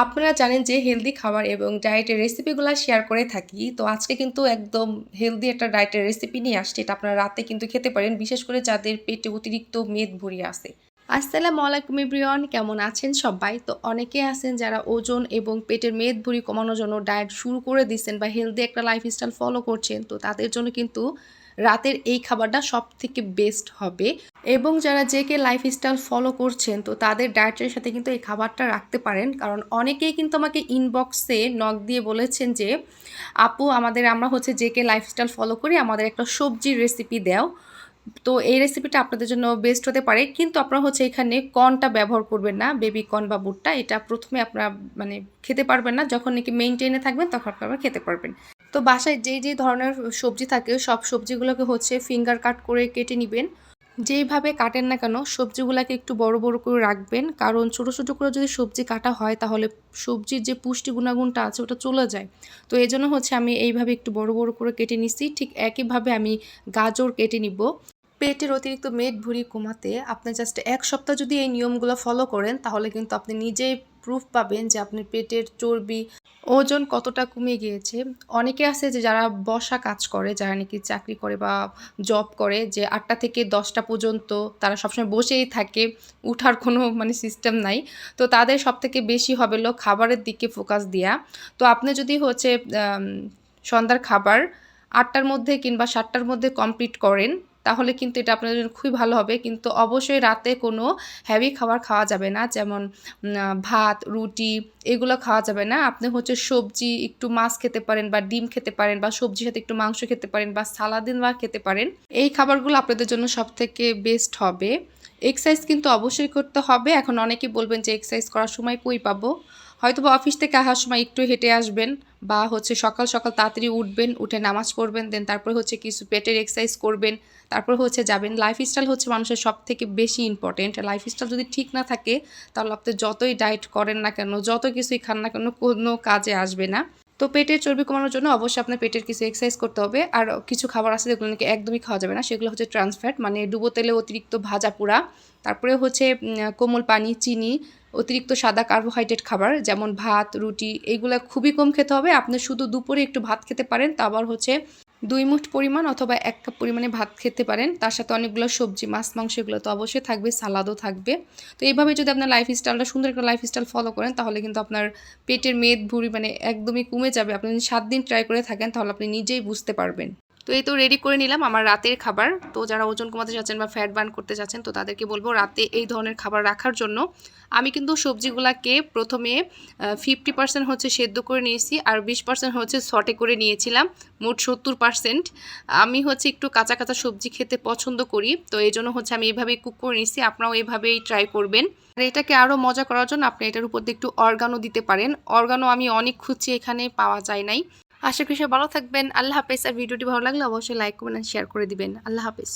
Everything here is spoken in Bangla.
আপনারা জানেন যে হেলদি খাবার এবং ডায়েটের রেসিপিগুলা শেয়ার করে থাকি। তো আজকে কিন্তু একদম হেলদি একটা ডায়েটের রেসিপি নিয়ে আসছি। এটা আপনারা রাতে কিন্তু খেতে পারেন। বিশেষ করে যাদের পেটে অতিরিক্ত মেদ ভরিয়ে আছে। আসসালামু আলাইকুম এভরিওয়ান, কেমন আছেন সবাই? তো অনেকে আছেন যারা ওজন এবং পেটের মেদভুঁড়ি কমানোর জন্য ডায়েট শুরু করে দিচ্ছেন বা হেলদি একটা লাইফস্টাইল ফলো করছেন। তো তাদের জন্য কিন্তু রাতের এই খাবারটা সবথেকে বেস্ট হবে। এবং যারা জেকে লাইফস্টাইল ফলো করছেন তো তাদের ডায়েটের সাথে কিন্তু এই খাবারটা রাখতে পারেন। কারণ অনেকেই কিন্তু আমাকে ইনবক্সে নক দিয়ে বলেছেন যে, আপু আমরা হচ্ছে জেকে লাইফস্টাইল ফলো করি, আমাদের একটা সবজির রেসিপি দাও। তো এই রেসিপিটা আপনাদের জন্য বেস্ট হতে পারে। কিন্তু আপনারা হচ্ছে এখানে কর্নটা ব্যবহার করবেন না, বেবি কর্ন বা ভুট্টা। এটা ১ম এ আপনারা মানে খেতে পারবেন না। যখন নাকি মেইনটেইন এ থাকবেন তখন আপনারা খেতে পারবেন। তো বাসায় যেই ধরনের সবজি থাকে সব সবজিগুলোকে হচ্ছে ফিঙ্গার কাট করে কেটে নিবেন। যেইভাবে কাটেন না কেন সবজিগুলাকে একটু বড় বড় করে রাখবেন। কারণ ছোট ছোট করে যদি সবজি কাটা হয় তাহলে সবজির যে পুষ্টি গুণাগুণটা আছে ওটা চলে যায়। তো এজন্য হচ্ছে আমি এইভাবে একটু বড় বড় করে কেটে নিচ্ছি। ঠিক একইভাবে আমি গাজর কেটে নিব। পেটের অতিরিক্ত মেদ ভুঁড়ি কমাতে আপনি জাস্ট ১ সপ্তাহ যদি এই নিয়মগুলো ফলো করেন তাহলে কিন্তু আপনি নিজেই প্রুফ পাবেন যে আপনার পেটের চর্বি, ওজন কতটা কমে গিয়েছে। অনেকে আছে যে যারা বসা কাজ করে, যারা নাকি চাকরি করে বা জব করে, যে ৮টা থেকে ১০টা পর্যন্ত তারা সবসময় বসেই থাকে, উঠার কোনো মানে সিস্টেম নাই। তো তাদের সবথেকে বেশি হবে হলো খাবারের দিকে ফোকাস দেয়া। তো আপনি যদি হচ্ছে আম সন্ধ্যার খাবার ৮টার মধ্যে কিংবা ৭টার মধ্যে কমপ্লিট করেন তাহলে কিন্তু এটা আপনার জন্য খুবই ভালো হবে। কিন্তু অবশ্যই রাতে কোনো হেভি খাবার খাওয়া যাবে না। যেমন ভাত, রুটি এগুলো খাওয়া যাবে না। আপনি হচ্ছে সবজি, একটু মাছ খেতে পারেন বা ডিম খেতে পারেন বা সবজির সাথে একটু মাংস খেতে পারেন বা সালাদিন বা খেতে পারেন। এই খাবারগুলো আপনাদের জন্য সবথেকে বেস্ট হবে। এক্সারসাইজ কিন্তু অবশ্যই করতে হবে। এখন অনেকেই বলবেন যে এক্সারসাইজ করার সময় কই পাবো? হয়তোবা অফিস থেকে আসার সময় একটু হেঁটে আসবেন বা হচ্ছে সকাল সকাল তাড়াতাড়ি উঠবেন, উঠে নামাজ পড়বেন, দেন তারপরে হচ্ছে কিছু পেটের এক্সারসাইজ করবেন, তারপর হচ্ছে যাবেন। লাইফস্টাইল হচ্ছে মানুষের সবথেকে বেশি ইম্পর্টেন্ট। লাইফস্টাইল যদি ঠিক না থাকে তাহলে আপনি যতই ডায়েট করেন না কেন, যত কিছুই খান না কেন, কোনো কাজে আসবে না। তো পেটের চর্বি কমানোর জন্য অবশ্যই আপনার পেটের কিছু এক্সারসাইজ করতে হবে। আর কিছু খাবার আছে যেগুলো নাকি একদমই খাওয়া যাবে না। সেগুলো হচ্ছে ট্রান্স ফ্যাট, মানে ডুবো তেলে অতিরিক্ত ভাজা পোড়া। তারপরে হচ্ছে কোমল পানি, চিনি, অতিরিক্ত সাদা কার্বোহাইড্রেট খাবার যেমন ভাত, রুটি এগুলা খুবই কম খেতে হবে। আপনি শুধু দুপুরে একটু ভাত খেতে পারেন। তা আবার হচ্ছে ২ মুঠ পরিমাণ অথবা ১ কাপ পরিমাণে ভাত খেতে পারেন। তার সাথে অনেকগুলো সবজি, মাছ, মাংস এগুলো তো অবশ্যই থাকবে, সালাদও থাকবে। তো এইভাবে যদি আপনার লাইফস্টাইলটা সুন্দর একটা লাইফস্টাইল ফলো করেন তাহলে কিন্তু আপনার পেটের মেদ ভুঁড়ি মানে একদমই কমে যাবে। আপনি যদি ৭ দিন ট্রাই করে থাকেন তাহলে আপনি নিজেই বুঝতে পারবেন। তো এই তো রেডি করে নিলাম আমার রাতের খাবার। তো যারা ওজন কমাতে চাচ্ছেন বা ফ্যাট বার্ন করতে চাচ্ছেন তো তাদেরকে বলবো রাতে এই ধরনের খাবার রাখার জন্য। আমি কিন্তু সবজিগুলাকে ১ম এ 50% হচ্ছে সেদ্ধ করে নিয়েছি আর 20% হচ্ছে সটে করে নিয়েছিলাম। মোট 70%। আমি হচ্ছে একটু কাঁচা কাঁচা সবজি খেতে পছন্দ করি। তো এইজন্য হচ্ছে আমি এভাবেই কুক করে নিয়েছি। আপনারাও এভাবেই ট্রাই করবেন। আর এটাকে আরও মজা করার জন্য আপনি এটার উপর দিয়ে একটু অর্গানো দিতে পারেন। অর্গানো আমি অনেক খুঁজছি, এখানে পাওয়া যায় নাই। আশা করি সবাই ভালো থাকবেন। আল্লাহ হাফেজ। আর ভিডিওটি ভালো লাগলে অবশ্যই লাইক, কমেন্ট, শেয়ার করে দিবেন। আল্লাহ হাফেজ।